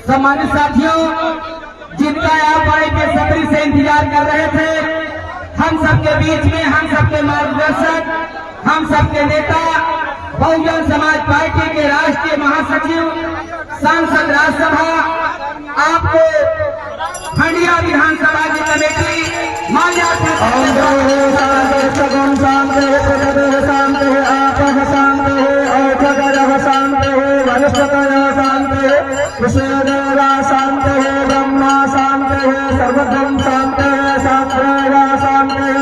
सम्मानित साथियों, जिनका आप बड़े बेसब्री से इंतजार कर रहे थे, हम सबके बीच में हम सबके मार्गदर्शक, हम सबके नेता, बहुजन समाज पार्टी के राष्ट्रीय महासचिव, सांसद राज्यसभा, आपको हंडिया विधानसभा की कमेटी माल्यार्पण शांत है, ब्रह्मा शांत है, सर्वधर्म शांत है, शास्त्र शांत है,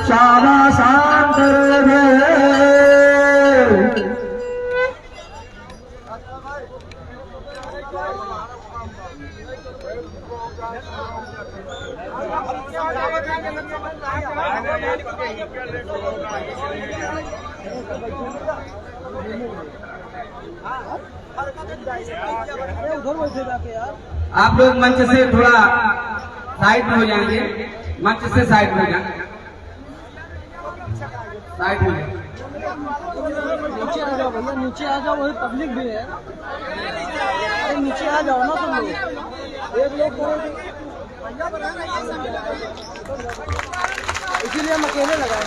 श्यामा शांत रहे। आप लोग मंच से थोड़ा साइड में हो जाएंगे, मंच से साइड में हो जाएंगे, साइड में नीचे आ जाओ भैया, नीचे आ जाओ, वही पब्लिक भी है। अरे नीचे आ जाओ ना तुम लोग, एक इसीलिए हम अकेले लगाए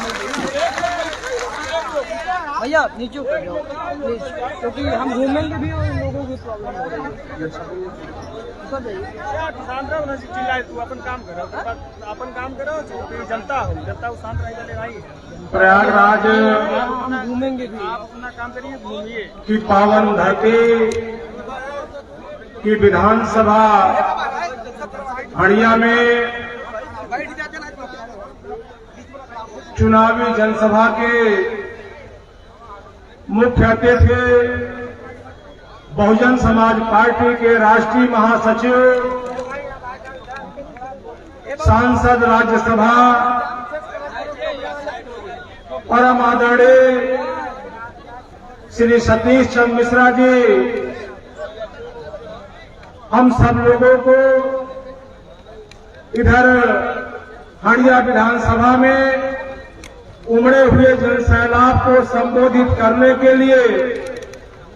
भैया, नीचे उतर जाओ प्लीज, क्योंकि हम घूमेंगे भी और लोगों की प्रॉब्लम हो रही है। शांत रहो ना, चिल्लाए तू अपन काम करो, अपन काम करो, जनता को शांत रही। प्रयागराज हम घूमेंगे भी, आप अपना काम करिए, घूमिए। की पावन धरती की विधानसभा हड़िया में चुनावी जनसभा के मुख्य अतिथि बहुजन समाज पार्टी के राष्ट्रीय महासचिव, सांसद राज्यसभा, परम आदरणीय श्री सतीश चंद्र मिश्रा जी, हम सब लोगों को इधर हड़िया विधानसभा में उमड़े हुए जनसैलाब को संबोधित करने के लिए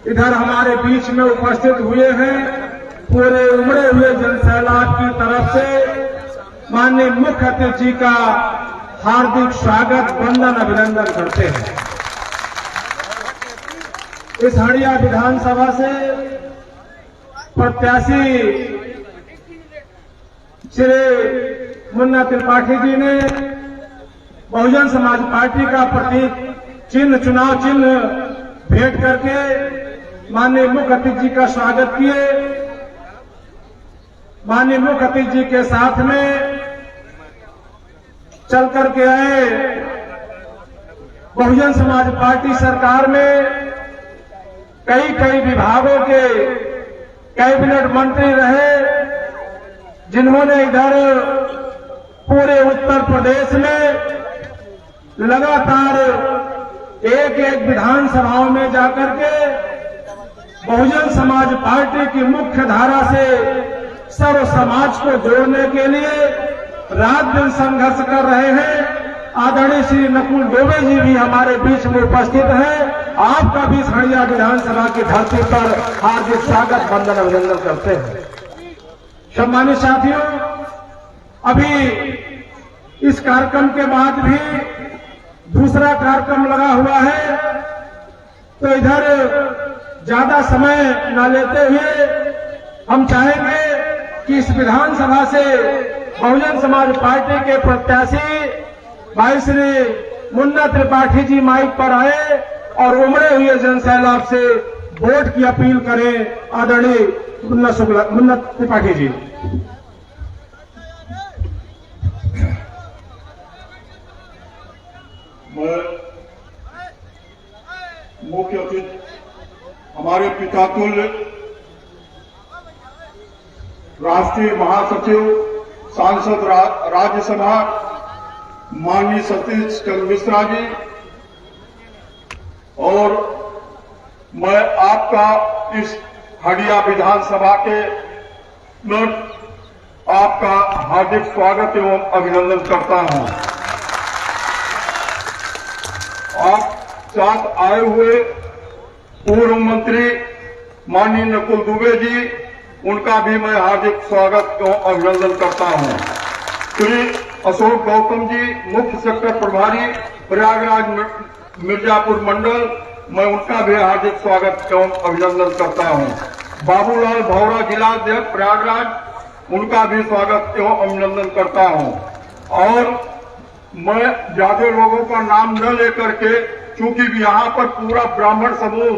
इधर हमारे बीच में उपस्थित हुए हैं। पूरे उमड़े हुए जनसैलाब की तरफ से माननीय मुख्य अतिथि जी का हार्दिक स्वागत, वंदन, अभिनंदन करते हैं। इस हड़िया विधानसभा से प्रत्याशी श्री मुन्ना त्रिपाठी जी ने बहुजन समाज पार्टी का प्रतीक चिन्ह, चुनाव चिन्ह भेंट करके माननीय मुख्य अतिथि जी का स्वागत किए। माननीय मुख्य अतिथि जी के साथ में चल करके आए। बहुजन समाज पार्टी सरकार में कई विभागों के कैबिनेट मंत्री रहे, जिन्होंने इधर पूरे उत्तर प्रदेश में लगातार एक विधानसभाओं में जाकर के बहुजन समाज पार्टी की मुख्य धारा से सर्व समाज को जोड़ने के लिए रात दिन संघर्ष कर रहे हैं। आदरणीय श्री नकुल डोबे जी भी हमारे बीच में उपस्थित हैं। आपका भी खड़िया विधानसभा की धरती पर हार्दिक स्वागत वंदन अभिनंदन करते हैं। सम्मानित साथियों, अभी इस कार्यक्रम के बाद भी दूसरा कार्यक्रम लगा हुआ है, तो इधर ज्यादा समय न लेते हुए हम चाहेंगे कि इस विधानसभा से बहुजन समाज पार्टी के प्रत्याशी भाई श्री मुन्ना त्रिपाठी जी माइक पर आए और उमड़े हुए जनसैलाब से वोट की अपील करें। आदरणीय मुन्ना त्रिपाठी जी। मैं मुख्य अतिथि हमारे पितातुल्य राष्ट्रीय महासचिव सांसद राज्यसभा माननीय सतीश चंद्र मिश्रा जी, और मैं आपका इस हडिया विधानसभा के में आपका हार्दिक स्वागत एवं अभिनंदन करता हूं। आप साथ आए हुए पूर्व मंत्री माननीय नकुल दुबे जी, उनका भी मैं हार्दिक स्वागत एवं अभिनंदन करता हूं। श्री अशोक गौतम जी, मुख्य सेक्टर प्रभारी प्रयागराज मिर्जापुर मंडल, मैं उनका भी हार्दिक स्वागत एवं अभिनंदन करता हूं। बाबूलाल भौरा जिलाध्यक्ष प्रयागराज, उनका भी स्वागत एवं अभिनंदन करता हूं। और मैं ज्यादा लोगों का नाम न लेकर के, चूंकि यहाँ पर पूरा ब्राह्मण समूह,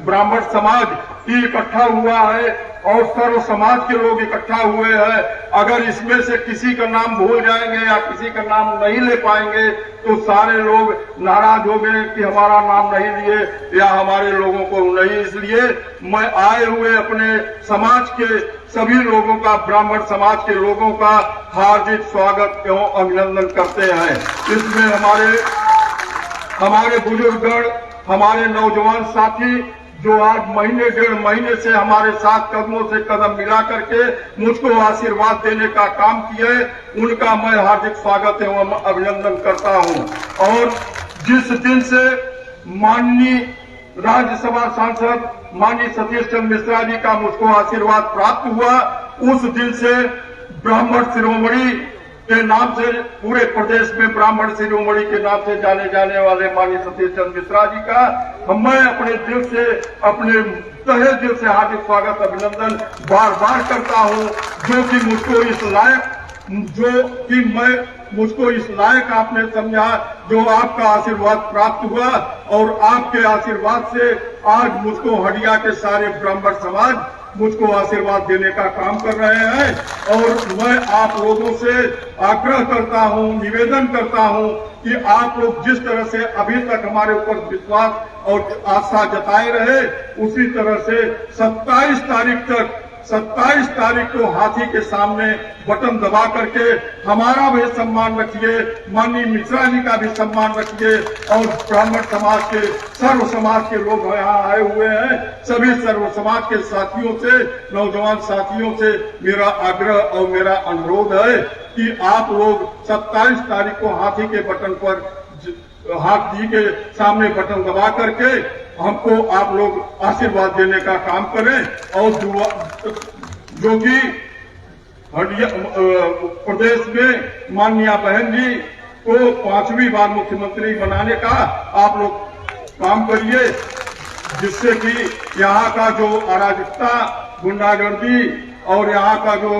ब्राह्मण समाज ही इकट्ठा हुआ है और सर्व समाज के लोग इकट्ठा हुए हैं, अगर इसमें से किसी का नाम भूल जाएंगे या किसी का नाम नहीं ले पाएंगे तो सारे लोग नाराज हो गए कि हमारा नाम नहीं लिए या हमारे लोगों को नहीं। इसलिए मैं आए हुए अपने समाज के सभी लोगों का, ब्राह्मण समाज के लोगों का हार्दिक स्वागत एवं अभिनंदन करते हैं। इसमें हमारे बुजुर्गगण, हमारे नौजवान साथी जो आज महीने डेढ़ महीने से हमारे साथ कदमों से कदम मिला करके मुझको आशीर्वाद देने का काम किए, उनका मैं हार्दिक स्वागत एवं अभिनंदन करता हूं। और जिस दिन से माननीय राज्यसभा सांसद माननीय सतीश चंद्र मिश्रा जी का मुझको आशीर्वाद प्राप्त हुआ, उस दिन से ब्राह्मण शिरोमणि के नाम से पूरे प्रदेश में ब्राह्मण शिरोमणि के नाम से जाने जाने वाले माननीय सतीश चंद्र मिश्रा जी का मैं अपने दिल से, अपने तहे दिल से हार्दिक स्वागत अभिनंदन बार बार करता हूं, जो कि मुझको इस लायक आपने समझा, जो आपका आशीर्वाद प्राप्त हुआ। और आपके आशीर्वाद से आज मुझको हडिया के सारे ब्राह्मण समाज मुझको आशीर्वाद देने का काम कर रहे हैं। और मैं आप लोगों से आग्रह करता हूं, निवेदन करता हूं कि आप लोग जिस तरह से अभी तक हमारे ऊपर विश्वास और आस्था जताए रहे, उसी तरह से 27 तारीख को हाथी के सामने बटन दबा करके हमारा भी सम्मान रखिए, माननीय मिश्रा जी का भी सम्मान रखिए। और ब्राह्मण समाज के, सर्व समाज के लोग यहाँ आए हुए हैं, सभी सर्व समाज के साथियों से, नौजवान साथियों से मेरा आग्रह और मेरा अनुरोध है कि आप लोग 27 तारीख को हाथी के बटन पर, हाथी के सामने बटन दबा करके हमको आप लोग आशीर्वाद देने का काम करें। और जो कि प्रदेश में माननीय बहन जी को 5वीं बार मुख्यमंत्री बनाने का आप लोग काम करिए, जिससे कि यहाँ का जो अराजकता, गुंडागर्दी और यहाँ का जो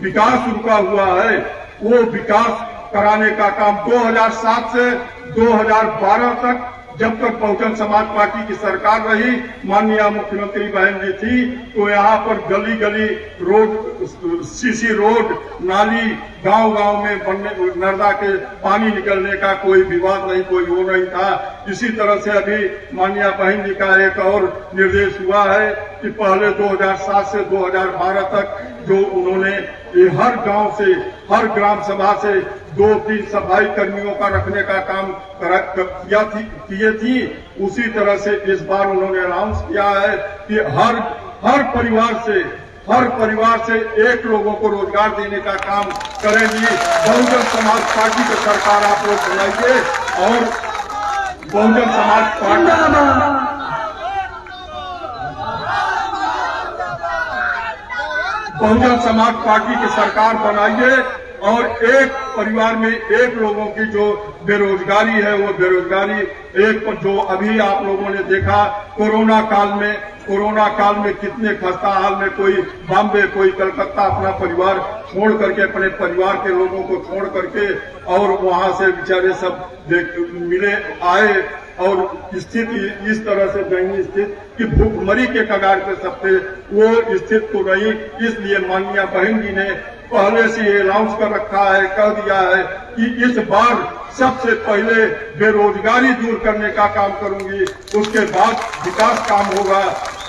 विकास रुका हुआ है, वो विकास कराने का काम 2007 से 2012 तक, जब तक बहुजन समाज पार्टी की सरकार रही, माननीय मुख्यमंत्री बहन जी थी, तो यहाँ पर गली गली रोड, सीसी रोड, नाली गांव-गांव में बनने, नर्मदा के पानी निकलने का कोई विवाद नहीं, कोई वो नहीं था। इसी तरह से अभी माननीय बहन जी का एक और निर्देश हुआ है कि पहले 2007 से 2012 तक जो उन्होंने हर गांव से, हर ग्राम सभा से 2-3 सफाई कर्मियों का रखने का काम किए थी, उसी तरह से इस बार उन्होंने अनाउंस किया है कि हर परिवार से एक लोगों को रोजगार देने का काम करेंगी। बहुजन समाज पार्टी की सरकार आप लोग बनाइए और बहुजन समाज पार्टी की सरकार बनाइए और एक परिवार में एक लोगों की जो बेरोजगारी है वो बेरोजगारी एक जो अभी आप लोगों ने देखा कोरोना काल में कितने खस्ता हाल में कोई बॉम्बे कोई कलकत्ता अपना परिवार छोड़ करके अपने परिवार के लोगों को छोड़ करके और वहां से बेचारे सब मिले आए और स्थिति इस तरह से दयनीय स्थिति कि भूखमरी के कगार पे सब थे, वो स्थिति तो रही। इसलिए माननीय बहन जी ने पहले से ये अनाउंस कर रखा है, कह दिया है कि इस बार सबसे पहले बेरोजगारी दूर करने का काम करूंगी, उसके बाद विकास काम होगा।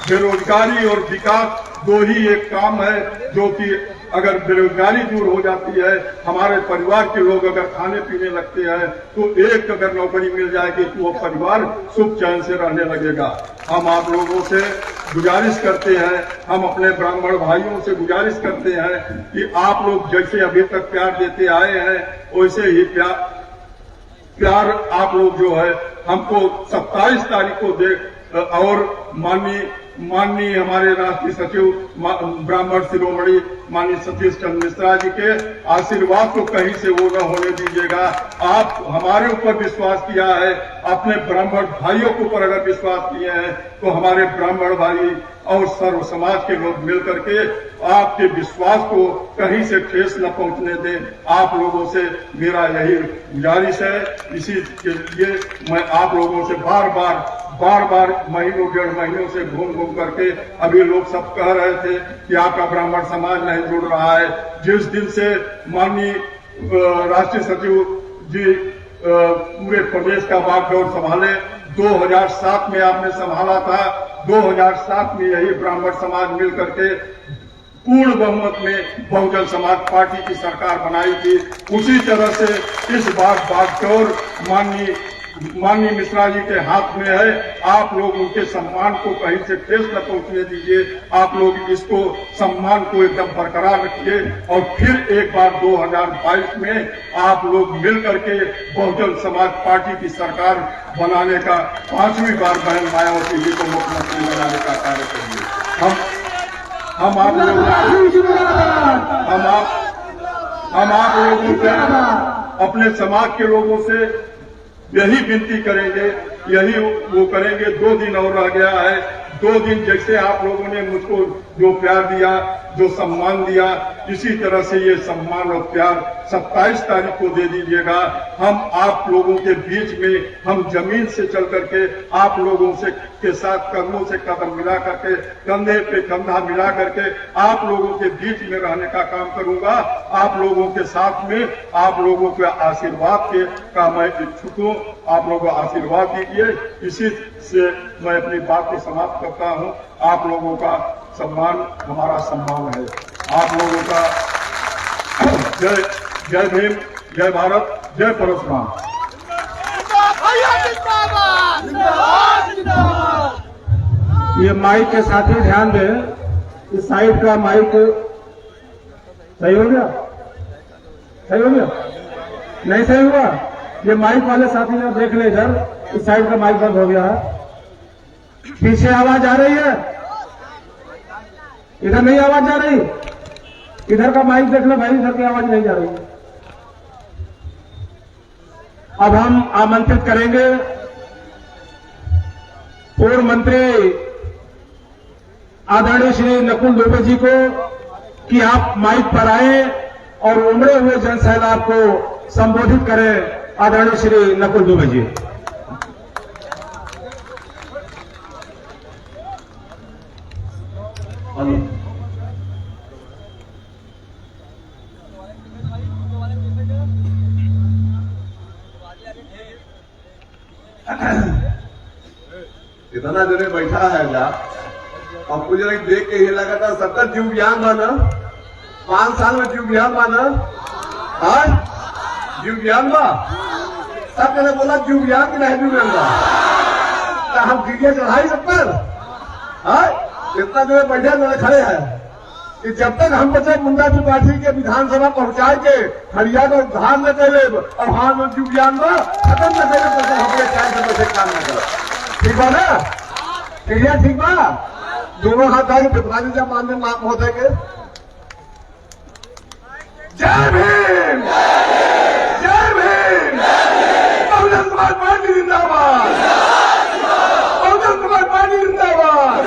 बेरोजगारी और विकास दो ही एक काम है जो कि अगर बेरोजगारी दूर हो जाती है, हमारे परिवार के लोग अगर खाने पीने लगते हैं तो एक अगर नौकरी मिल जाएगी तो वो परिवार सुख चैन से रहने लगेगा। हम आप लोगों से गुजारिश करते हैं, हम अपने ब्राह्मण भाइयों से गुजारिश करते हैं कि आप लोग जैसे अभी तक प्यार देते आए हैं वैसे ही प्यार आप लोग जो है हमको 27 तारीख को दे और माननीय हमारे राष्ट्रीय सचिव ब्राह्मण शिरोमणि माननीय सतीश चंद्र मिश्रा जी के आशीर्वाद को कहीं से वो न होने दीजिएगा। आप हमारे ऊपर विश्वास किया है, अपने ब्राह्मण भाइयों के ऊपर अगर विश्वास किए हैं तो हमारे ब्राह्मण भाई और सर्व समाज के लोग मिलकर के आपके विश्वास को कहीं से ठेस न पहुंचने दें। आप लोगों से मेरा यही गुजारिश है। इसी के लिए मैं आप लोगों से बार बार महीनों डेढ़ महीनों से घूम करके अभी लोग सब कह रहे थे कि आपका ब्राह्मण समाज नहीं जुड़ रहा है। जिस दिन से माननीय राष्ट्रीय सचिव जी पूरे प्रदेश का बागडोर संभाले, 2007 में आपने संभाला था, 2007 में यही ब्राह्मण समाज मिल करके पूर्ण बहुमत में बहुजन समाज पार्टी की सरकार बनाई थी। उसी तरह से इस बार बागडोर माननीय मिश्रा जी के हाथ में है। आप लोग उनके सम्मान को कहीं से ठेस न पहुंचने दीजिए। आप लोग इसको सम्मान को एकदम बरकरार रखिए और फिर एक बार 2022 में आप लोग मिल करके बहुजन समाज पार्टी की सरकार बनाने का 5वीं बार बहन मायावती जी को मुख्यमंत्री बनाने का कार्य करिए। हम आप लोगों से अपने समाज के लोगों से यही विनती करेंगे, यही वो करेंगे। 2 दिन और रह गया है। 2 दिन जैसे आप लोगों ने मुझको जो प्यार दिया, जो सम्मान दिया, इसी तरह से ये सम्मान और प्यार 27 तारीख को दे दीजिएगा। हम आप लोगों के बीच में हम जमीन से चल करके आप लोगों से के साथ कदमों से कदम मिला करके कंधे पे कंधा मिला करके आप लोगों के बीच में रहने का काम करूंगा। आप लोगों के साथ में आप लोगों के आशीर्वाद का मैं इच्छुक हूँ। आप लोगों को आशीर्वाद दीजिए। इसी से मैं अपनी बात को समाप्त करता हूँ। आप लोगों का सम्मान हमारा सम्मान है। आप लोगों का जय भीम, जय भारत, जय परशुराम। ये माइक के साथी ध्यान दें, इस साइड का माइक सही हो गया? सही हो गया? नहीं सही हुआ? ये माइक वाले साथी ने देख ले इधर, इस साइड का माइक बंद हो गया है। पीछे आवाज आ रही है? इधर नहीं आवाज जा रही? इधर का माइक देख लो भाई, इधर की आवाज नहीं जा रही है। अब हम आमंत्रित करेंगे पूर्व मंत्री आदरणीय श्री नकुल दुबे जी को कि आप माइक पर आए और उमड़े हुए जनसैलाब को संबोधित करें। आदरणीय श्री नकुल दुबे जी। इतना जने बैठा है जा, अब मुझे देख के ये लगा था सबका जीव ज्ञान माना 5 साल में जीव ज्ञान माना, जीव ज्ञान बा सब जने बोला जीव ज्ञान की नहीं जीव ज्ञान बा। हम डीजे चढ़ाई सब पर इतना जो है बैठे जो खड़े हैं कि जब तक हम बचे मुंडा त्रिपाठी के विधानसभा पहुंचाए के हरिया का उद्धार न करे और हार में जुबियान में खत्म न करे तो हमारे चाय से बचे काम न करो। ठीक बा ना? क्रिया ठीक बा? दोनों हाथ आगे पिपरानी जब मानने महोदय के जय भीम, जय भीम, बहुजन समाज पार्टी जिंदाबाद, बहुजन समाज पार्टी जिंदाबाद,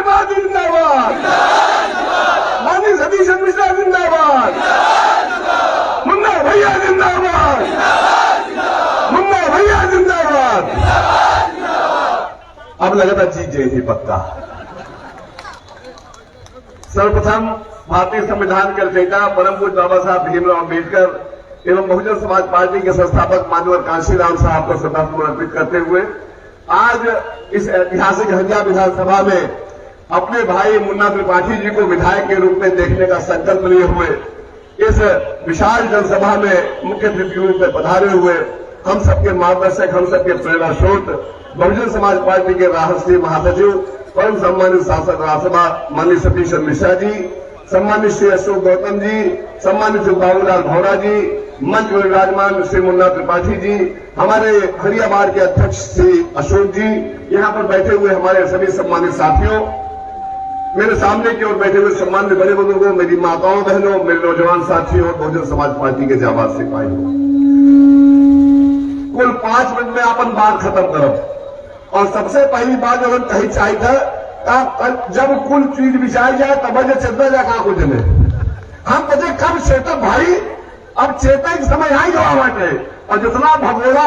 पार्टी जिंदाबाद, माननीय सतीश चंद्र मिश्रा जिंदाबाद, मुन्ना भैया जिंदाबाद, मुन्ना भैया जिंदाबाद। अब लगता जीत जाएगी पक्का। सर्वप्रथम भारतीय संविधान के रचयिता परम पूज्य बाबा साहब भीमराव अम्बेडकर एवं बहुजन समाज पार्टी के संस्थापक माननीय कांशीराम साहब को श्रद्धासुमन अर्पित करते हुए आज इस ऐतिहासिक हरिया विधानसभा में अपने भाई मुन्ना त्रिपाठी जी को विधायक के रूप में देखने का संकल्प लिए हुए इस विशाल जनसभा में मुख्य अतिथि रूप में पधारे हुए हम सबके मार्गदर्शक, हम सबके प्रेरणा स्रोत, बहुजन समाज पार्टी के राष्ट्रीय महासचिव, परम सम्मानित सांसद राज्यसभा माननीय सतीश चंद्र मिश्रा जी, सम्मानित श्री अशोक गौतम जी, सम्मानित श्री बाबूलाल भौरा जी, मंच में विराजमान श्री मुन्ना त्रिपाठी जी, हमारे हरियाबाद के अध्यक्ष श्री अशोक जी, यहाँ पर बैठे हुए हमारे सभी सम्मानित साथियों, मेरे सामने की ओर बैठे हुए सम्मानित बड़े बुजुर्गों, मेरी माताओं बहनों, मेरे नौजवान साथियों और बहुजन समाज पार्टी के जाबाज सिपाहियों, कुल 5 मिनट में अपन बात खत्म करो। और सबसे पहली बात जो हम कही चाहिए था, जब कुल चीज बिछाई जाए तब चेतना जा कहा कुछ नहीं हम बचे कब चेतक भाई, अब चेतक समय आई जो बाटे और जितना भगोड़ा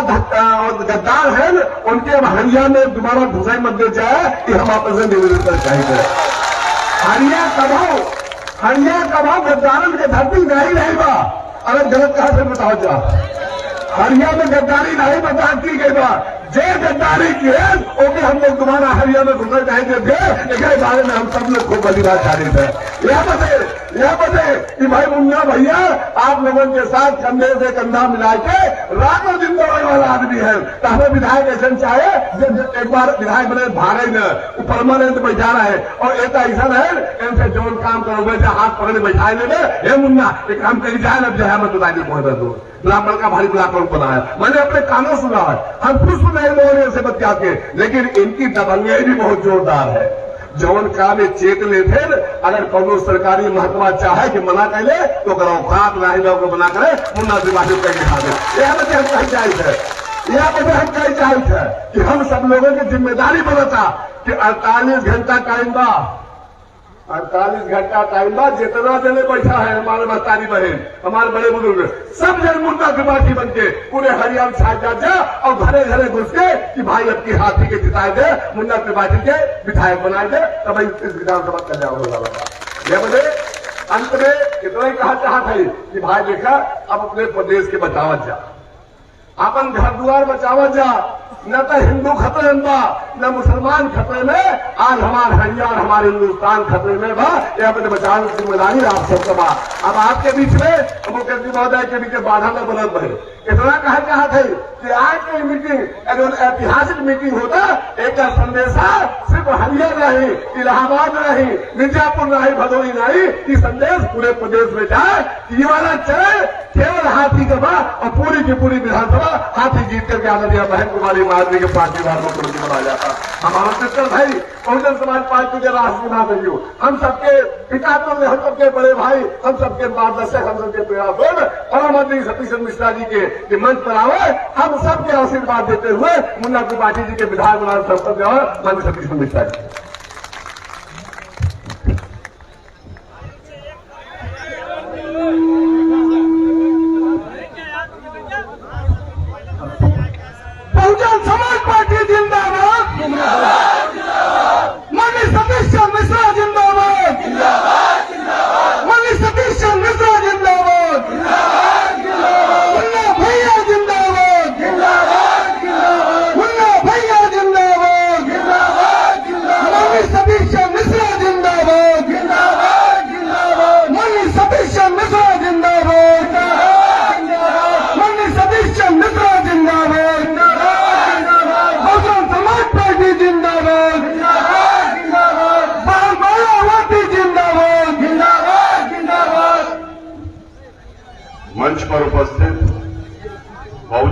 और गद्दार है उनके अब हरिया में दोबारा घुसाई मत दे जाए कि हम आपस में निवेदन कर चाहिए। हरिया कबाओ गद्दारन के धरती नहीं रही बा। अगर गलत कहा से बताओ जा, हरिया में गद्दारी नहीं बर्दाश्त की गई बा। जे गद्दारी की है ओके हम लोग दोबारा हरिया में घुसना चाहेंगे थे, इसके बारे में हम सब लोग खूब बड़ी बात जारी थे। यह बते कि भाई मुन्ना भैया आप लोगों के साथ कंधे से कंधा मिला के रातों दिन दौड़ने वाला आदमी है, तो हमें विधायक ऐसा चाहे जब एक बार विधायक बने भागे न परमानेंट बैठा रहा है और एक ऐसा है इनसे जो काम करोगे हाथ पकड़े बैठाए ले हे मुन्ना एक काम करी जाए ना, जो है मैं बताइए पहुंचा दो ब्राह्मण का भारी ब्लाकरण बनाया, मैंने अपने कानों सुना है, हम खुद सुने लोगों ने ऐसे बच्चा के, लेकिन इनकी दबंगई भी बहुत जोरदार है। जौन का में चेत ले थे, अगर कोनो सरकारी महकमा चाहे कि मना कर ले तो करो औकात नहीं लोग मना करे, मुन्ना त्रिपाठी कह दिखा दे। यह वजह हम कही चाहिए थे, यह वजह हम कही चाहिए थे कि हम सब लोगों की जिम्मेदारी बनता कि 48 घंटा टाइम बा, 48 घंटा टाइम बाद जितना जने बैठा है हमारे महतारी बहन, हमारे बड़े बुजुर्ग, सब जन मुन्ना त्रिपाठी बन के पूरे हरियाणा छा जा और घरे घरे घुस के कि भाई अब की हाथी के जिताए दे, मुन्ना त्रिपाठी के विधायक बनाए दे, तब इस विधानसभा कल्याण होगा। यह बजे अंत में इतना ही कहा चाहता है कि भाई देखा अब अपने प्रदेश के बचावत जा, अपन घर द्वार बचावत जा, न तो हिंदू खतरे में बा न मुसलमान खतरे में, आज हमारे हरियाणा हमारे हिंदुस्तान खतरे में बा, यह अपने बचाने की जिम्मेदारी आप सबका बा। अब आपके बीच में मुख्यमंत्री महोदय के बीच बाधा में बुलंद है, इतना कहा चाहते हैं कि आज की मीटिंग ऐतिहासिक मीटिंग होता, एक संदेशा सिर्फ हरियाणा नहीं, इलाहाबाद नहीं, मिर्जापुर नहीं, भदोही नहीं, ये संदेश पूरे प्रदेश में जाए कि ये वाला चले केवल हाथी का बा और पूरी की पूरी विधानसभा हाथी जीत करके आदरणीय बहन कुमारी माधवी के पार्टीदार मुख्यमंत्री बनाया जाता। हमारा मित्र भाई बहुजन समाज पार्टी के राष्ट्रीय महासचिव, हम सबके पिता तो हम सबके बड़े भाई, हम सबके मार्गदर्शक, हम सबके प्रेरणा परम आदरणीय सतीश चंद्र मिश्रा जी के मंच पर आवे, हम सबके आशीर्वाद देते हुए मुन्ना त्रिपाठी जी के विधायक बनाने संसद और माननीय सतीश चंद्र मिश्रा जी। बहुजन समाज पार्टी जिंदाबाद, माननीय सतीश चंद्र मिश्रा जिंदाबाद, माननीय सतीश चंद्र मिश्रा जिंदाबाद, मुन्ना भैया जिंदाबाद, मुन्ना भैया जिंदाबाद,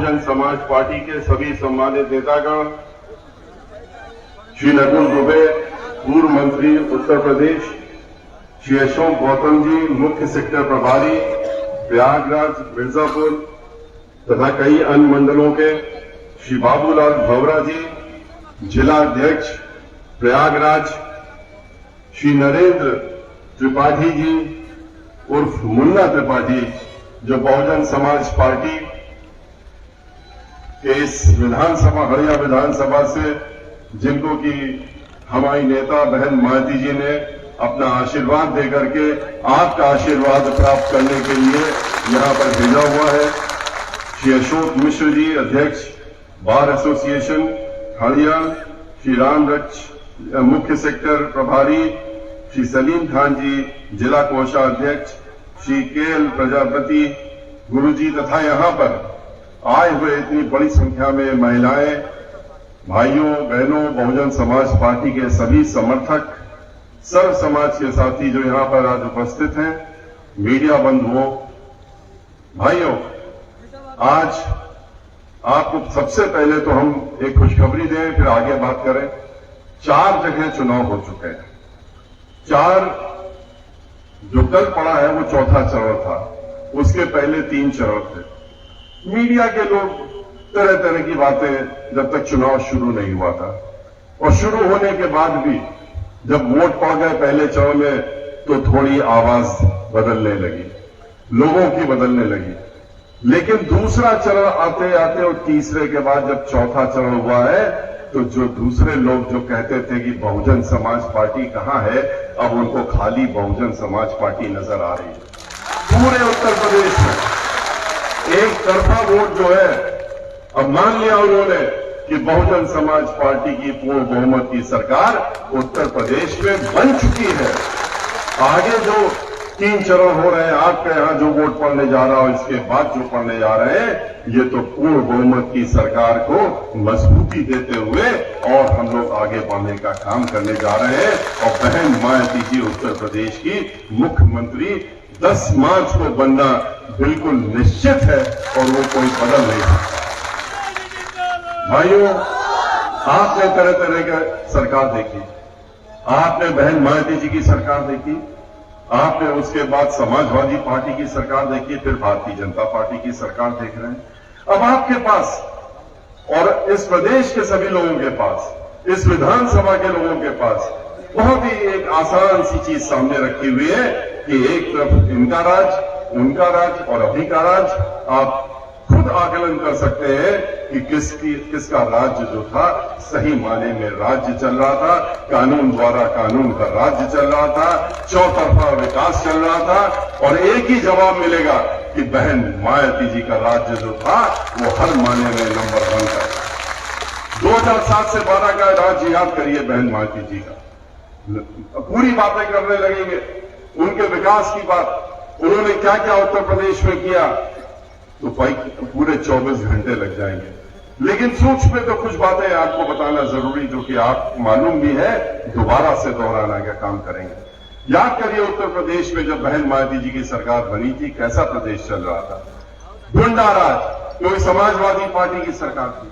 बहुजन समाज पार्टी के सभी सम्मानित नेतागण, श्री नकुल दुबे, पूर्व मंत्री उत्तर प्रदेश, श्री अशोक गौतम जी, मुख्य सेक्टर प्रभारी प्रयागराज, मिर्जापुर तथा कई अन्य मंडलों के, श्री बाबूलाल भवरा जी, जिला अध्यक्ष प्रयागराज, श्री नरेंद्र त्रिपाठी जी उर्फ मुन्ना त्रिपाठी, जो बहुजन समाज पार्टी के इस विधानसभा, हरियाणा विधानसभा से, जिनको कि हमारी नेता बहन मायावती जी ने अपना आशीर्वाद देकर के आपका आशीर्वाद प्राप्त करने के लिए यहां पर भेजा हुआ है। श्री अशोक मिश्र जी, अध्यक्ष बार एसोसिएशन हरियाणा, श्री राम रक्ष, मुख्य सेक्टर प्रभारी, श्री सलीम खान जी, जिला कोषाध्यक्ष, श्री केएल प्रजापति गुरुजी तथा यहां पर आए हुए इतनी बड़ी संख्या में महिलाएं, भाइयों बहनों, बहुजन समाज पार्टी के सभी समर्थक, सर्व समाज के साथी जो यहां पर आज उपस्थित हैं, मीडिया बंधुओं, भाइयों, आज आपको सबसे पहले तो हम एक खुशखबरी दें, फिर आगे बात करें। 4 जगह चुनाव हो चुके हैं। 4 जो कल पड़ा है वो चौथा चरण था, उसके पहले 3 चरण थे। मीडिया के लोग तरह तरह की बातें, जब तक चुनाव शुरू नहीं हुआ था, और शुरू होने के बाद भी जब वोट पड़ गए पहले चरण में, तो थोड़ी आवाज बदलने लगी, लोगों की बदलने लगी। लेकिन दूसरा चरण आते आते और तीसरे के बाद जब चौथा चरण हुआ है, तो जो दूसरे लोग जो कहते थे कि बहुजन समाज पार्टी कहां है, अब उनको खाली बहुजन समाज पार्टी नजर आ रही है। पूरे उत्तर प्रदेश में एक तरफा वोट जो है, अब मान लिया उन्होंने कि बहुजन समाज पार्टी की पूर्ण बहुमत की सरकार उत्तर प्रदेश में बन चुकी है। आगे जो 3 चरण हो रहे हैं, आपके यहां जो वोट पड़ने जा रहा हो, इसके बाद जो पड़ने जा रहे हैं, ये तो पूर्ण बहुमत की सरकार को मजबूती देते हुए और हम लोग आगे बढ़ने का काम करने जा रहे हैं। और बहन मायावती जी उत्तर प्रदेश की मुख्यमंत्री 10 मार्च को बनना बिल्कुल निश्चित है और वो कोई बदल नहीं सकता। भाइयों, आपने तरह तरह का सरकार देखी, आपने बहन मायावती जी की सरकार देखी, आपने उसके बाद समाजवादी पार्टी की सरकार देखी, फिर भारतीय जनता पार्टी की सरकार देख रहे हैं। अब आपके पास और इस प्रदेश के सभी लोगों के पास, इस विधानसभा के लोगों के पास बहुत ही एक आसान सी चीज सामने रखी हुई है कि एक तरफ इनका राज, उनका राज और अभी का राज। आप खुद आकलन कर सकते हैं कि किसका राज्य जो था सही माने में राज्य चल रहा था, कानून द्वारा कानून का राज्य चल रहा था, चौतरफा विकास चल रहा था। और एक ही जवाब मिलेगा कि बहन मायावती जी का राज्य जो था वो हर माने में नंबर 1 का था। 2007 से 12 का राज्य याद करिए बहन मायावती जी का। पूरी बातें करने लगेंगे उनके विकास की बात, उन्होंने क्या क्या उत्तर प्रदेश में किया, तो पूरे 24 घंटे लग जाएंगे। लेकिन सूक्ष्म में तो कुछ बातें आपको बताना जरूरी, जो कि आप मालूम भी है, दोबारा से दोहराना का काम करेंगे। याद करिए उत्तर प्रदेश में जब बहन मायावती जी की सरकार बनी थी, कैसा प्रदेश चल रहा था। गुंडा राज, क्योंकि समाजवादी पार्टी की सरकार थी।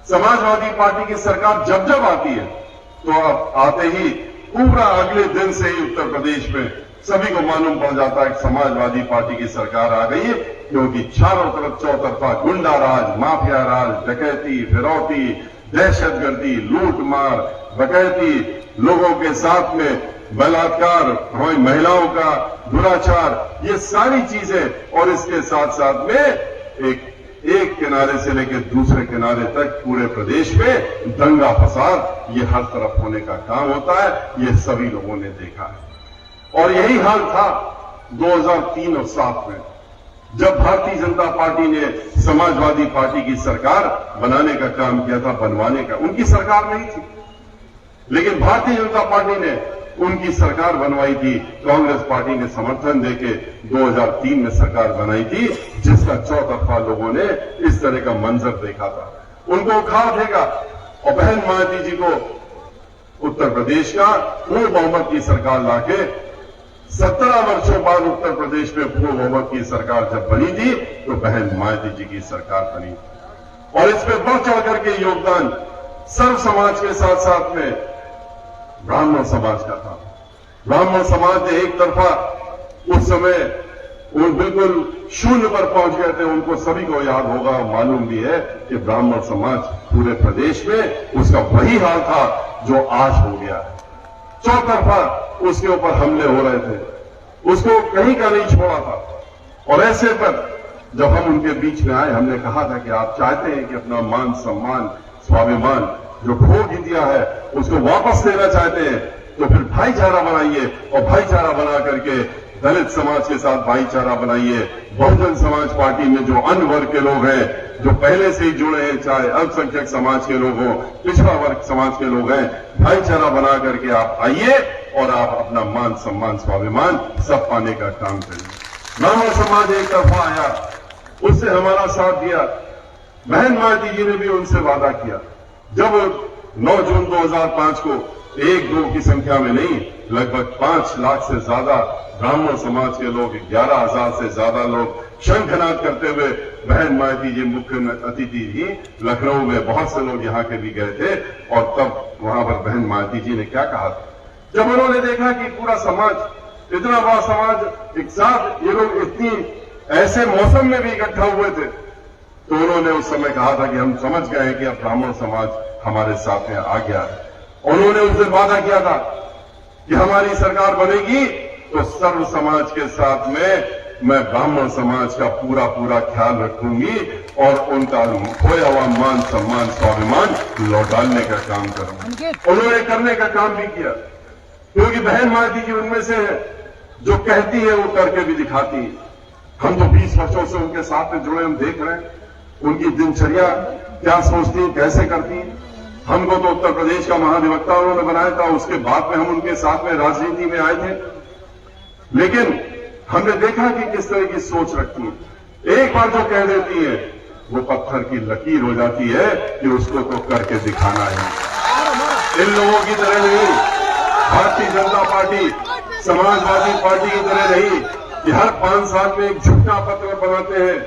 समाजवादी पार्टी की सरकार जब जब आती है, तो अब आते ही पूरा अगले दिन से ही उत्तर प्रदेश में सभी को मालूम पड़ जाता है कि समाजवादी पार्टी की सरकार आ गई है, क्योंकि चारों तरफ चौतरफा गुंडा राज, माफिया राज, डकैती, फिरौती, दहशतगर्दी, लूट मार, डकैती, लोगों के साथ में बलात्कार, हमारी महिलाओं का दुराचार, ये सारी चीजें। और इसके साथ साथ में एक किनारे से लेकर दूसरे किनारे तक पूरे प्रदेश में दंगा फसाद, ये हर तरफ होने का काम होता है, ये सभी लोगों ने देखा है। और यही हाल था 2003 और 2007 में, जब भारतीय जनता पार्टी ने समाजवादी पार्टी की सरकार बनाने का काम किया था, बनवाने का। उनकी सरकार नहीं थी, लेकिन भारतीय जनता पार्टी ने उनकी सरकार बनवाई थी। कांग्रेस पार्टी ने समर्थन देके 2003 में सरकार बनाई थी, जिसका चौतरफा लोगों ने इस तरह का मंजर देखा था। उनको उखाड़ देगा और बहन मायावती जी को उत्तर प्रदेश का पूर्ण बहुमत की सरकार लाके 17 वर्षों बाद उत्तर प्रदेश में पूर्ण बहुमत की सरकार जब बनी थी, तो बहन मायावती जी की सरकार बनी। और इस पे बढ़ चढ़ करके योगदान सर्व समाज के साथ साथ में ब्राह्मण समाज का था। ब्राह्मण समाज ने एक तरफा उस समय वो बिल्कुल शून्य पर पहुंच गए थे। उनको सभी को याद होगा, मालूम भी है कि ब्राह्मण समाज पूरे प्रदेश में उसका वही हाल था जो आज हो गया है। चौतरफा उसके ऊपर हमले हो रहे थे, उसको कहीं का नहीं छोड़ा था। और ऐसे पर जब हम उनके बीच में आए, हमने कहा था कि आप चाहते हैं कि अपना मान सम्मान स्वाभिमान जो खो दिया है उसको वापस लेना चाहते हैं, तो फिर भाईचारा बनाइए और भाईचारा बना करके दलित समाज के साथ भाईचारा बनाइए। बहुजन समाज पार्टी में जो अन्य वर्ग के लोग हैं, जो पहले से ही जुड़े हैं, चाहे अल्पसंख्यक समाज के लोग हों, पिछड़ा वर्ग समाज के लोग हैं, भाईचारा बना करके आप आइए और आप अपना मान सम्मान स्वाभिमान सब पाने का काम करिए। ब्राह्मण समाज एक तरफा आया, उससे हमारा साथ दिया। बहन मायावती जी ने भी उनसे वादा किया। जब 9 जून 2005 को 1-2 की संख्या में नहीं, लगभग 5 लाख से ज्यादा ब्राह्मण समाज के लोग, 11,000 से ज्यादा लोग शंखनाद करते हुए बहन मायावती जी मुख्य अतिथि ही लखनऊ में, बहुत से लोग यहां के भी गए थे। और तब वहां पर बहन मायावती जी ने क्या कहा था, जब उन्होंने देखा कि पूरा समाज, इतना बड़ा समाज एक साथ, ये लोग इतनी ऐसे मौसम में भी इकट्ठा हुए थे, तो उन्होंने उस समय कहा था कि हम समझ गए हैं कि अब ब्राह्मण समाज हमारे साथ में आ गया है। उन्होंने उस दिन वादा किया था कि हमारी सरकार बनेगी तो सर्व समाज के साथ में मैं ब्राह्मण समाज का पूरा पूरा ख्याल रखूंगी और उनका खोया हुआ मान सम्मान स्वाभिमान लौटाने का काम करूंगी। उन्होंने करने का काम भी किया, क्योंकि बहन मायावती जी उनमें से है जो कहती है वो करके भी दिखाती है। हम तो 20 वर्षों से उनके साथ में जुड़े, हम देख रहे हैं उनकी दिनचर्या क्या सोचती है, कैसे करती है। हमको तो उत्तर प्रदेश का महाधिवक्ता उन्होंने बनाया था, उसके बाद में हम उनके साथ में राजनीति में आए थे, लेकिन हमने देखा कि किस तरह की सोच रखती है। एक बार जो कह देती है वो पत्थर की लकीर हो जाती है कि उसको तो करके दिखाना है। इन लोगों की तरह नहीं, भारतीय जनता पार्टी समाजवादी पार्टी की तरह नहीं कि हर 5 साल में एक झूठा पत्र बनाते हैं,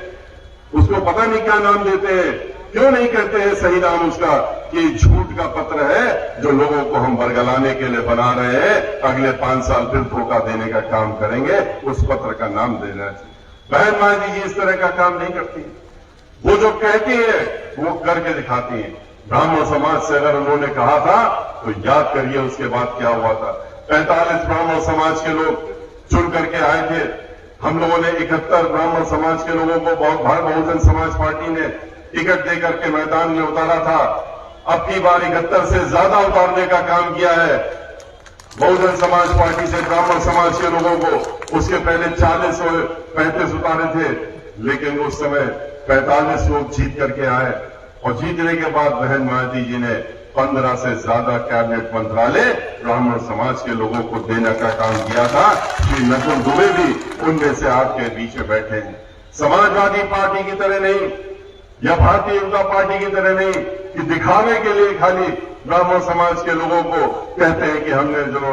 उसको पता नहीं क्या नाम देते हैं, क्यों नहीं कहते हैं सही नाम उसका कि झूठ का पत्र है जो लोगों को हम बरगलाने के लिए बना रहे हैं, अगले 5 साल फिर धोखा देने का काम करेंगे, उस पत्र का नाम देना चाहिए। बहन मायावती जी इस तरह का काम नहीं करती, वो जो कहती है वो करके दिखाती है। ब्राह्मण समाज से अगर उन्होंने कहा था तो याद करिए उसके बाद क्या हुआ था। 45 ब्राह्मण समाज के लोग चुन करके आए थे। हम लोगों ने 71 ब्राह्मण समाज के लोगों को बहुजन समाज पार्टी ने टिकट देकर के मैदान में उतारा था। अब की बार 71 से ज्यादा उतारने का काम किया है बहुजन समाज पार्टी से ब्राह्मण समाज के लोगों को। उसके पहले 40 और 35 उतारे थे, लेकिन उस समय 45 लोग जीत करके आए और जीतने के बाद बहन मायावती जी ने 15 से ज्यादा कैबिनेट मंत्रालय ब्राह्मण समाज के लोगों को देने का काम किया था। श्री नकुल दुबे भी उनमें से आपके बीच में बैठे हैं। समाजवादी पार्टी की तरह नहीं या भारतीय जनता पार्टी की तरह नहीं कि दिखावे के लिए खाली ब्राह्मण समाज के लोगों को कहते हैं कि हमने जो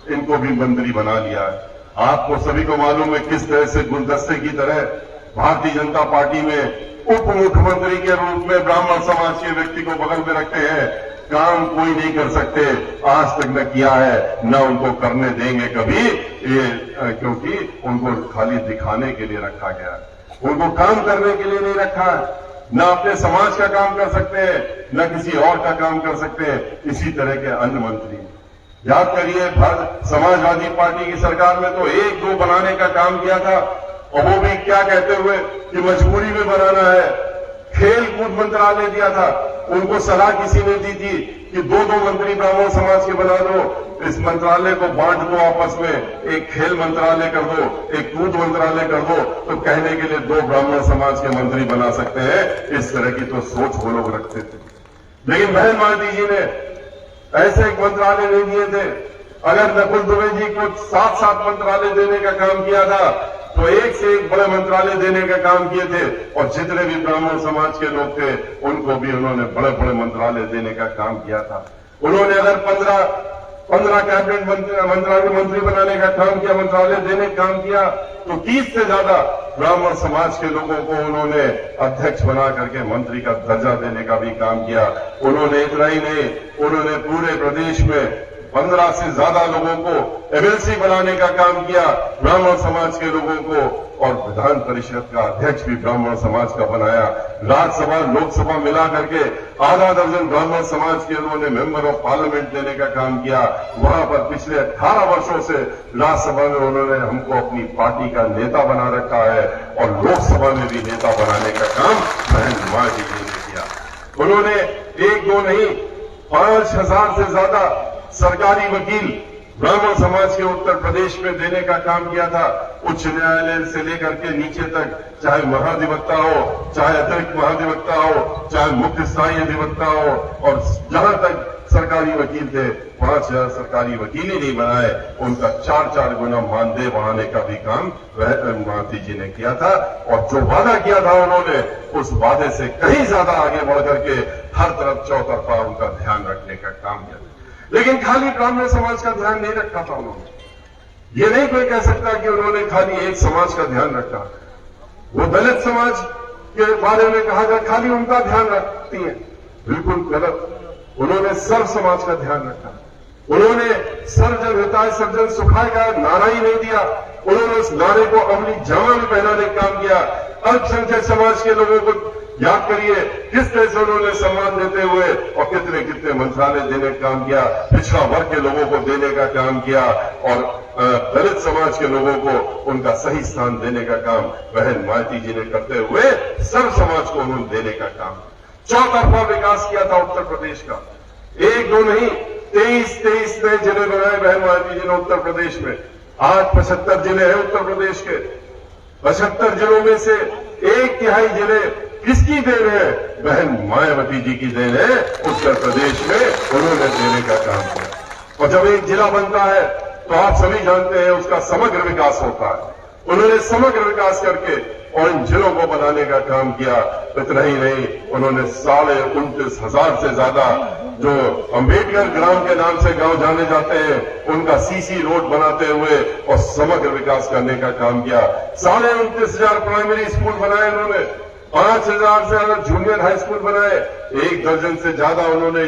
इनको भी मंत्री बना लिया है। आपको सभी को मालूम है किस तरह से गुलदस्ते की तरह भारतीय जनता पार्टी में उप मुख्यमंत्री के रूप में ब्राह्मण समाज के व्यक्ति को बगल में रखते हैं। काम कोई नहीं कर सकते, आज तक न किया है, न उनको करने देंगे कभी, ये क्योंकि उनको खाली दिखाने के लिए रखा गया है, उनको काम करने के लिए नहीं रखा है। न अपने समाज का काम कर सकते हैं, न किसी और का काम कर सकते हैं। इसी तरह के अन्य मंत्री याद करिए, समाजवादी पार्टी की सरकार में तो 1-2 बनाने का काम किया था, और वो भी क्या कहते हुए कि मजबूरी में बनाना है। खेल कूद मंत्रालय दिया था, उनको सलाह किसी ने दी थी कि 2-2 मंत्री ब्राह्मण समाज के बना दो, इस मंत्रालय को बांट दो आपस में, एक खेल मंत्रालय कर दो, एक कूद मंत्रालय कर दो, तो कहने के लिए 2 ब्राह्मण समाज के मंत्री बना सकते हैं। इस तरह की तो सोच वो लोग रखते थे। लेकिन बहन मायावती जी ने ऐसे एक मंत्रालय नहीं दिए थे। अगर नकुल दुबे जी को 7-7 मंत्रालय देने का काम किया था तो एक से एक बड़े मंत्रालय देने का काम किए थे, और जितने भी ब्राह्मण समाज के लोग थे उनको भी उन्होंने बड़े बड़े मंत्रालय देने का काम किया था। उन्होंने अगर 15 कैबिनेट मंत्री बनाने का काम किया, मंत्रालय देने का काम किया, तो 30 से ज्यादा ब्राह्मण समाज के लोगों को उन्होंने अध्यक्ष बना करके मंत्री का दर्जा देने का भी काम किया। उन्होंने इतना ही नहीं, उन्होंने पूरे प्रदेश में 15 से ज्यादा लोगों को एमएलसी बनाने का काम किया, ब्राह्मण समाज के लोगों को, और विधान परिषद का अध्यक्ष भी ब्राह्मण समाज का बनाया। राज्यसभा लोकसभा मिला करके आधा दर्जन ब्राह्मण समाज के उन्होंने मेंबर ऑफ पार्लियामेंट देने का काम किया। वहां पर पिछले 18 वर्षों से राज्यसभा में उन्होंने हमको अपनी पार्टी का नेता बना रखा है, और लोकसभा में भी नेता बनाने का काम बहन मायावती जी ने किया। उन्होंने एक दो नहीं 5000 से ज्यादा सरकारी वकील ब्राह्मण समाज के उत्तर प्रदेश में देने का काम किया था। उच्च न्यायालय से लेकर के नीचे तक, चाहे महाधिवक्ता हो, चाहे अतिरिक्त महाधिवक्ता हो, चाहे मुख्य स्थायी अधिवक्ता हो, और जहां तक सरकारी वकील थे 5000 सरकारी वकील ही नहीं बनाए, उनका 4-4 गुना मानदेय बढ़ाने का भी काम वह मायावती जी ने किया था। और जो वादा किया था उन्होंने, उस वादे से कहीं ज्यादा आगे बढ़ करके हर तरफ चौतरफा उनका ध्यान रखने का काम किया। लेकिन खाली ब्राह्मण समाज का ध्यान नहीं रखा था उन्होंने। ये नहीं कोई कह सकता कि उन्होंने खाली एक समाज का ध्यान रखा। वो दलित समाज के बारे में कहा जाए खाली उनका ध्यान रखती है, बिल्कुल गलत। उन्होंने सर्व समाज का ध्यान रखा। उन्होंने सर्वजन हिताय सर्वजन सुखाय का नारा ही नहीं दिया, उन्होंने उस नारे को अमली जामा में पहनाने का काम किया। अल्पसंख्यक समाज के लोगों को याद करिए किस तरह से उन्होंने सम्मान देते हुए और कितने कितने मंत्रालय देने का काम किया, पिछड़ा वर्ग के लोगों को देने का काम किया, और दलित समाज के लोगों को उनका सही स्थान देने का काम बहन मायावती जी ने करते हुए सर्व समाज को उन्होंने देने का काम, चौतरफा विकास किया था उत्तर प्रदेश का। एक दो नहीं 23 नए जिले बनाए बहन मायावती जी ने उत्तर प्रदेश में। आज 75 जिले हैं उत्तर प्रदेश के। 75 जिलों में से 1/3 जिले किसकी देन है? बहन मायावती जी की देन है। उत्तर प्रदेश में उन्होंने देने का काम किया। और जब एक जिला बनता है तो आप सभी जानते हैं उसका समग्र विकास होता है। उन्होंने समग्र विकास करके और इन जिलों को बनाने का काम किया। इतना ही नहीं, उन्होंने 29,500 से ज्यादा जो अंबेडकर ग्राम के नाम से गांव जाने जाते हैं, उनका सीसी रोड बनाते हुए और समग्र विकास करने का काम किया। 29,500 प्राइमरी स्कूल बनाए उन्होंने, 5,000 से ज्यादा जूनियर हाई स्कूल बनाए, 1 दर्जन से ज्यादा उन्होंने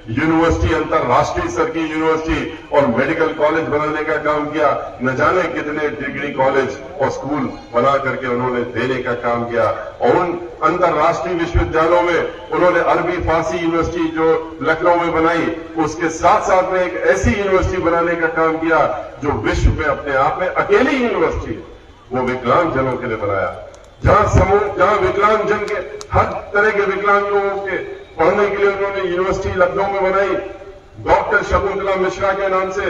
यूनिवर्सिटी, अंतर्राष्ट्रीय स्तर की यूनिवर्सिटी और मेडिकल कॉलेज बनाने का काम किया। न जाने कितने डिग्री कॉलेज और स्कूल बना करके उन्होंने देने का काम किया। और उन अंतर्राष्ट्रीय विश्वविद्यालयों में उन्होंने अरबी फारसी यूनिवर्सिटी जो लखनऊ में बनाई, उसके साथ साथ में एक ऐसी यूनिवर्सिटी बनाने का काम किया जो विश्व में अपने आप में अकेली यूनिवर्सिटी है, वो विकलांग जनों के लिए बनाया। जहां विकलांग जन के हर तरह के विकलांग लोगों के पढ़ने के लिए उन्होंने यूनिवर्सिटी लखनऊ में बनाई डॉक्टर शकुंतला मिश्रा के नाम से।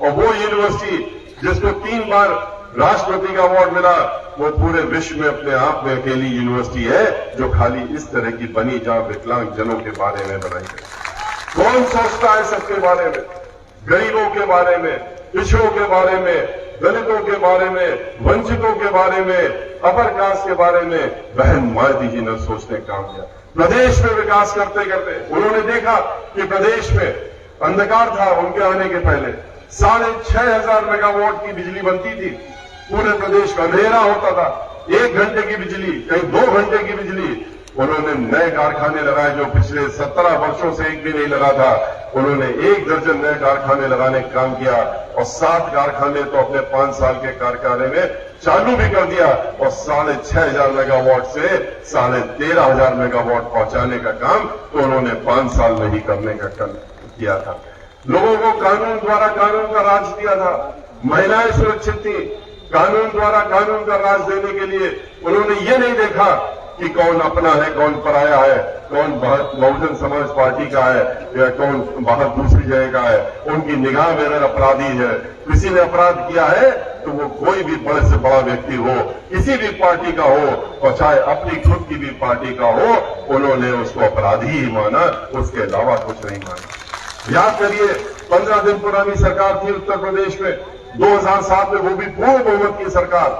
और वो यूनिवर्सिटी जिसको 3 बार राष्ट्रपति का अवार्ड मिला, वो पूरे विश्व में अपने आप में अकेली यूनिवर्सिटी है जो खाली इस तरह की बनी जहां विकलांग जनों के बारे में बनाई गई। कौन सोचता है सबके बारे में? गरीबों के बारे में, पिछड़ों के बारे में, दलितों के बारे में, वंचितों के बारे में, अपर कास्ट के बारे में बहन मायावती जी ने सोचने का काम किया। प्रदेश में विकास करते करते उन्होंने देखा कि प्रदेश में अंधकार था उनके आने के पहले। 6,500 मेगावाट की बिजली बनती थी, पूरे प्रदेश में अंधेरा होता था। 1 घंटे की बिजली, कहीं 2 घंटे की बिजली। उन्होंने नए कारखाने लगाए जो पिछले 17 वर्षों से एक भी नहीं लगा था। उन्होंने 1 दर्जन नए कारखाने लगाने का काम किया और 7 कारखाने तो अपने 5 साल के कार्यकाल में चालू भी कर दिया और 6,500 मेगावाट से 13,500 मेगावाट पहुंचाने का काम तो उन्होंने 5 साल में ही करने का किया था। लोगों को कानून द्वारा कानून का राज दिया था, महिलाएं सुरक्षित थी। कानून द्वारा कानून का राज देने के लिए उन्होंने ये नहीं देखा कि कौन अपना है कौन पराया है, कौन बहुजन समाज पार्टी का है या कौन बाहर दूसरी जगह का है। उनकी निगाह में अगर अपराधी है, किसी ने अपराध किया है तो वो कोई भी बड़े से बड़ा व्यक्ति हो, किसी भी पार्टी का हो और चाहे अपनी खुद की भी पार्टी का हो, उन्होंने उसको अपराधी ही माना, उसके अलावा कुछ नहीं माना। याद करिए 15 दिन पुरानी सरकार थी उत्तर प्रदेश में, 2007 में, वो भी पूर्ण बहुमत की सरकार।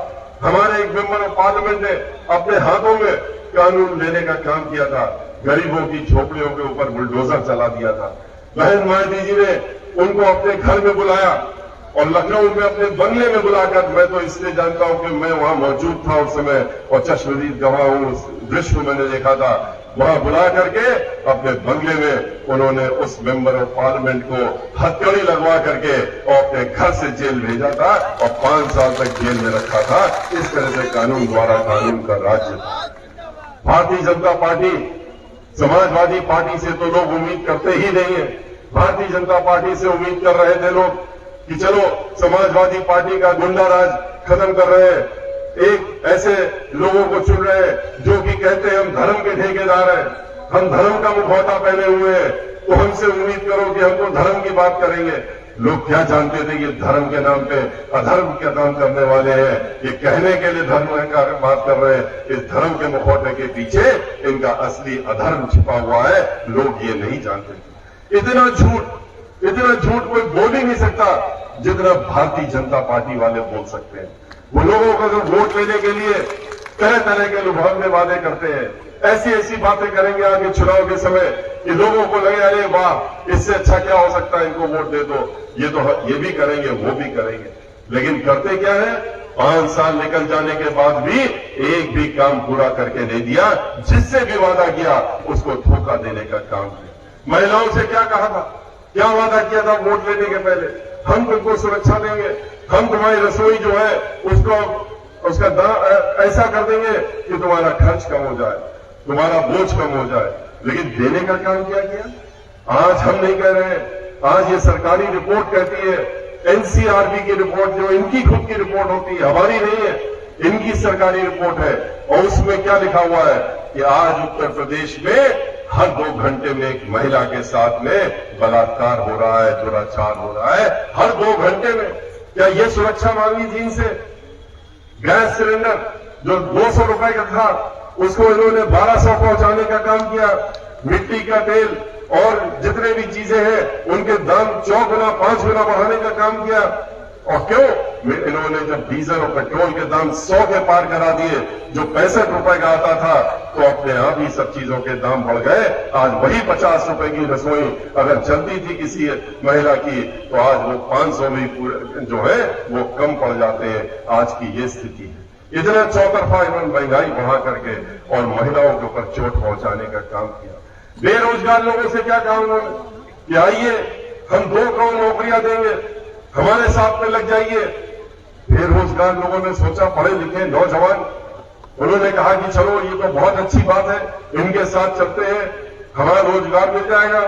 हमारे एक मेंबर ऑफ पार्लियामेंट ने अपने हाथों में कानून लेने का काम किया था, गरीबों की झोपड़ियों के ऊपर बुलडोजर चला दिया था। बहन मायावती जी ने उनको अपने घर में बुलाया और लखनऊ में अपने बंगले में बुलाकर, मैं तो इसलिए जानता हूं कि मैं वहां मौजूद था उस समय और चश्मदीद गवाह हूं, उस दृश्य को मैंने देखा था। वहां बुला करके अपने बंगले में उन्होंने उस मेंबर ऑफ पार्लियामेंट को हथकड़ी लगवा करके और अपने घर से जेल भेजा था और 5 साल तक जेल में रखा था। इस तरह से कानून द्वारा कानून का राज्य था। भारतीय जनता पार्टी, समाजवादी पार्टी से तो लोग उम्मीद करते ही नहीं है। भारतीय जनता पार्टी से उम्मीद कर रहे थे लोग कि चलो समाजवादी पार्टी का गुंडा राज खत्म कर रहे हैं, एक ऐसे लोगों को चुन रहे हैं जो कि कहते हैं हम धर्म के ठेकेदार हैं, हम धर्म का मुखौटा पहने हुए हैं, तो हमसे उम्मीद करो कि हमको धर्म की बात करेंगे। लोग क्या जानते थे ये धर्म के नाम पे अधर्म का काम करने वाले हैं, ये कहने के लिए धर्म का बात कर रहे हैं। इस धर्म के मुखौटे के पीछे इनका असली अधर्म छिपा हुआ है, लोग ये नहीं जानते। इतना झूठ कोई बोल ही नहीं सकता जितना भारतीय जनता पार्टी वाले बोल सकते हैं। वो लोगों को जो वोट लेने के लिए तरह तरह के लुभावने वादे करते हैं, ऐसी ऐसी बातें करेंगे आगे चुनाव के समय कि लोगों को लगे अरे वाह इससे अच्छा क्या हो सकता है, इनको वोट दे दो। ये भी करेंगे, वो भी करेंगे, लेकिन करते क्या है? 5 साल निकल जाने के बाद भी एक भी काम पूरा करके नहीं दिया। जिससे भी वादा किया उसको धोखा देने का काम किया। महिलाओं से क्या कहा था, क्या वादा किया था वोट लेने के पहले? हम तुमको सुरक्षा देंगे, हम तुम्हारी रसोई जो है उसका ऐसा कर देंगे कि तुम्हारा खर्च कम हो जाए, तुम्हारा बोझ कम हो जाए। लेकिन देने का काम क्या किया? आज हम नहीं कह रहे हैं, आज ये सरकारी रिपोर्ट कहती है, एनसीआरबी की रिपोर्ट जो इनकी खुद की रिपोर्ट होती है, हमारी नहीं है, इनकी सरकारी रिपोर्ट है। और उसमें क्या लिखा हुआ है कि आज उत्तर प्रदेश में हर 2 घंटे में एक महिला के साथ में बलात्कार हो रहा है, दुराचार हो रहा है, हर 2 घंटे में। क्या ये सुरक्षा मांगी थी इनसे? गैस सिलेंडर जो 200 रुपए का था उसको इन्होंने 1200 पहुंचाने का काम किया। मिट्टी का तेल और जितने भी चीजें हैं उनके दाम 4 गुना 5 गुना बढ़ाने का काम किया। और क्यों? इन्होंने जब डीजल और पेट्रोल के दाम 100 के पार करा दिए, जो 65 रुपए का आता था, तो अपने आप ही सब चीजों के दाम बढ़ गए। आज वही 50 रुपए की रसोई अगर चलती थी किसी महिला की, तो आज वो 500 में जो है वो कम पड़ जाते हैं। आज की ये स्थिति है। इतना चौतरफा इन्होंने महंगाई बढ़ा करके और महिलाओं के ऊपर चोट पहुंचाने का काम किया। बेरोजगार लोगों से क्या कहा उन्होंने कि आइए हम 2 करोड़ नौकरियां देंगे, हमारे साथ में लग जाइए। बेरोजगार लोगों ने सोचा, पढ़े लिखे नौजवान, उन्होंने कहा कि चलो ये तो बहुत अच्छी बात है, इनके साथ चलते हैं, हमारा रोजगार मिल जाएगा,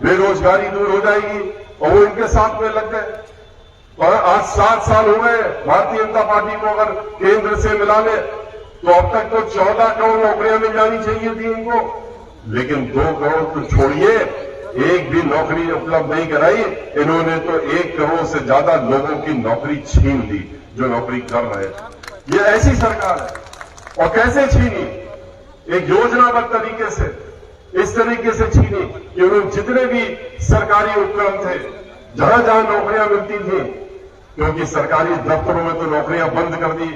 बेरोजगारी दूर हो जाएगी। और वो इनके साथ में लग गए। और आज 7 साल हो गए भारतीय जनता पार्टी को अगर केंद्र से मिला ले तो अब तक तो 14 करोड़ नौकरियां मिल जानी चाहिए थी इनको, लेकिन 2 करोड़ तो छोड़िए, एक भी नौकरी उपलब्ध नहीं कराई। इन्होंने तो 1 करोड़ से ज्यादा लोगों की नौकरी छीन ली जो नौकरी कर रहे थे। ये ऐसी सरकार है। और कैसे छीनी? एक योजनाबद्ध तरीके से, इस तरीके से छीनी कि उन्होंने जितने भी सरकारी उपक्रम थे, जहां जहां नौकरियां मिलती थी, क्योंकि सरकारी दफ्तरों में तो नौकरियां बंद कर दी,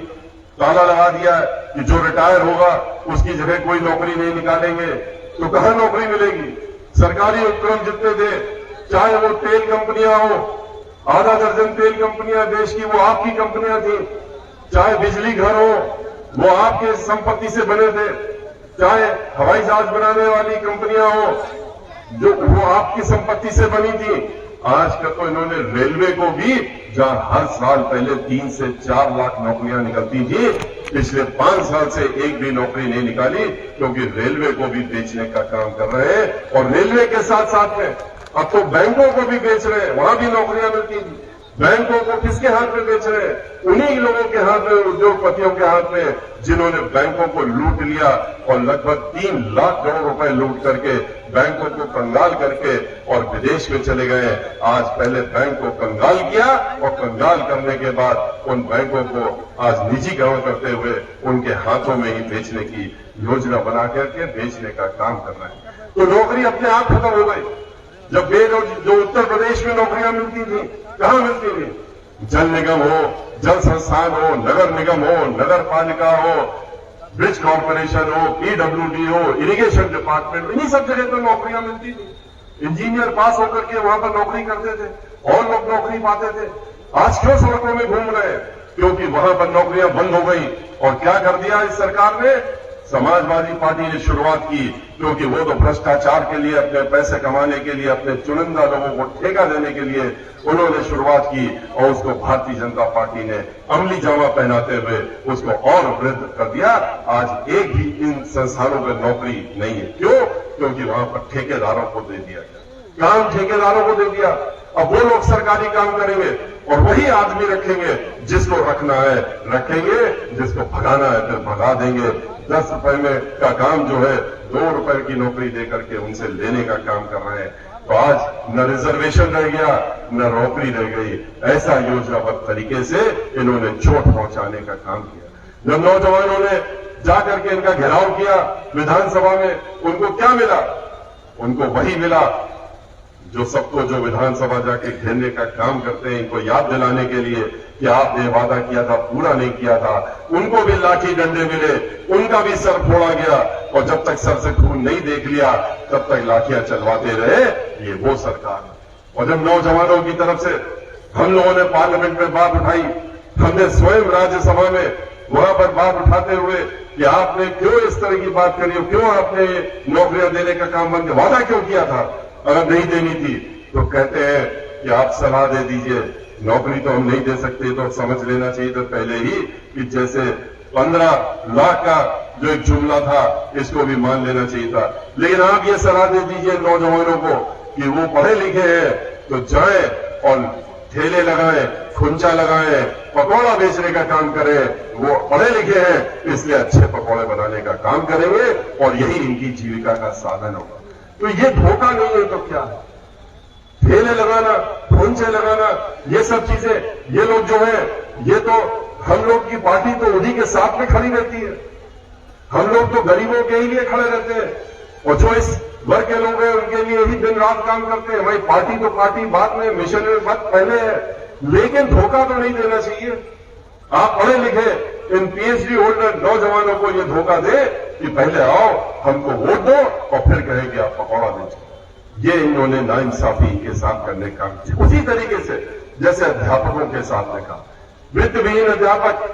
ताला लगा दिया कि जो रिटायर होगा उसकी जगह कोई नौकरी नहीं निकालेंगे, तो कहां नौकरी मिलेगी? सरकारी उपक्रम जितने थे, चाहे वो तेल कंपनियां हो, आधा दर्जन तेल कंपनियां देश की वो आपकी कंपनियां थी, चाहे बिजली घर हो वो आपके संपत्ति से बने थे, चाहे हवाई जहाज बनाने वाली कंपनियां हो जो वो आपकी संपत्ति से बनी थी। आज का तो इन्होंने रेलवे को भी, जहां हर साल पहले 3 से 4 लाख नौकरियां निकलती थी, पिछले 5 साल से एक भी नौकरी नहीं निकाली, क्योंकि रेलवे को भी बेचने का काम कर रहे हैं। और रेलवे के साथ साथ में अब तो बैंकों को भी बेच रहे हैं, वहां भी नौकरियां मिलती थी। बैंकों को किसके हाथ में बेच रहे हैं? उन्हीं लोगों के हाथ में, उद्योगपतियों के हाथ में, जिन्होंने बैंकों को लूट लिया और लगभग 3 लाख करोड़ रुपए लूट करके बैंकों को कंगाल करके और विदेश में चले गए। आज पहले बैंक को कंगाल किया और कंगाल करने के बाद उन बैंकों को आज निजीकरण करते हुए उनके हाथों में ही बेचने की योजना बना करके बेचने का काम कर रहे हैं। तो नौकरी अपने आप खत्म हो गई। जब जो उत्तर प्रदेश में नौकरियां मिलती थी, कहां मिलती थी? जल निगम हो, जल संस्थान हो, नगर निगम हो, नगर पालिका हो, ब्रिज कॉर्पोरेशन हो, पीडब्ल्यूडी हो, इरिगेशन डिपार्टमेंट, इन्हीं सब जगह तो नौकरियां मिलती थी। इंजीनियर पास होकर के वहां पर नौकरी करते थे और लोग नौकरी पाते थे। आज क्यों सड़कों में घूम रहे हैं? क्योंकि वहां पर नौकरियां बंद हो गई। और क्या कर दिया इस सरकार ने? समाजवादी पार्टी ने शुरुआत की, क्योंकि वो तो भ्रष्टाचार के लिए, अपने पैसे कमाने के लिए, अपने चुनिंदा लोगों को ठेका देने के लिए उन्होंने शुरुआत की और उसको भारतीय जनता पार्टी ने अमली जामा पहनाते हुए उसको और वृद्ध कर दिया। आज एक भी इन संस्थानों में नौकरी नहीं है। क्यों? क्योंकि वहां पर ठेकेदारों को दे दिया गया, काम ठेकेदारों को दे दिया। अब वो लोग सरकारी काम करेंगे और वही आदमी रखेंगे, जिसको रखना है रखेंगे, जिसको भगाना है फिर भगा देंगे। 10 रुपए में का काम जो है 2 रुपए की नौकरी देकर के उनसे लेने का काम कर रहे हैं। तो आज न रिजर्वेशन रह गया न नौकरी रह गई। ऐसा योजनाबद्ध तरीके से इन्होंने चोट पहुंचाने का काम किया। जब नौजवानों ने जाकर के इनका घेराव किया विधानसभा में, उनको क्या मिला? उनको वही मिला जो सबको, जो विधानसभा जाके घेरने का काम करते हैं, इनको याद दिलाने के लिए कि आपने वादा किया था, पूरा नहीं किया था। उनको भी लाठी डंडे मिले, उनका भी सर फोड़ा गया और जब तक सर से खून नहीं देख लिया तब तक लाठियां चलवाते रहे। ये वो सरकार है। और जब नौजवानों की तरफ से हम लोगों ने पार्लियामेंट में बात उठाई, हमने स्वयं राज्यसभा में वहां पर बात उठाते हुए कि आपने क्यों इस तरह की बात करी, क्यों आपने नौकरियां देने का काम बंद किया, वादा क्यों किया था? अगर नहीं देनी थी तो कहते हैं कि आप सलाह दे दीजिए, नौकरी तो हम नहीं दे सकते। तो समझ लेना चाहिए था पहले ही कि जैसे 15 लाख का जो एक जुमला था, इसको भी मान लेना चाहिए था। लेकिन आप ये सलाह दे दीजिए नौजवानों को कि वो पढ़े लिखे हैं तो जाएं और ठेले लगाएं, खुंचा लगाएं, पकौड़ा बेचने का काम करें। वो पढ़े लिखे हैं इसलिए अच्छे पकौड़े बनाने का काम करेंगे और यही इनकी जीविका का साधन होगा। तो ये धोखा नहीं है तो क्या है? ठेले लगाना, खुंचे लगाना, ये सब चीजें, ये लोग जो है, ये तो हम लोग की पार्टी तो उन्हीं के साथ में खड़ी रहती है। हम लोग तो गरीबों के ही लिए खड़े रहते हैं और जो इस वर्ग के लोग हैं उनके लिए ही दिन रात काम करते हैं। भाई पार्टी तो पार्टी बाद में, मिशन में बात पहले है, लेकिन धोखा तो नहीं देना चाहिए। आप पढ़े लिखे इन पीएचडी होल्डर नौजवानों को ये धोखा दे कि पहले आओ हमको वोट दो और फिर कहेंगे आप पकौड़ा बेचो। ये इन्होंने नाइंसाफी के साथ करने का, उसी तरीके से जैसे अध्यापकों के साथ ने कहा, वित्तविहीन अध्यापक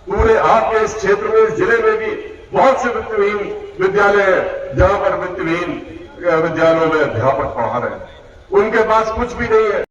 पूरे आपके इस क्षेत्र में, इस जिले में भी बहुत से वित्तविहीन विद्यालय हैं जहां पर वित्तविहीन विद्यालयों में अध्यापक पढ़ा रहे हैं, उनके पास कुछ भी नहीं है।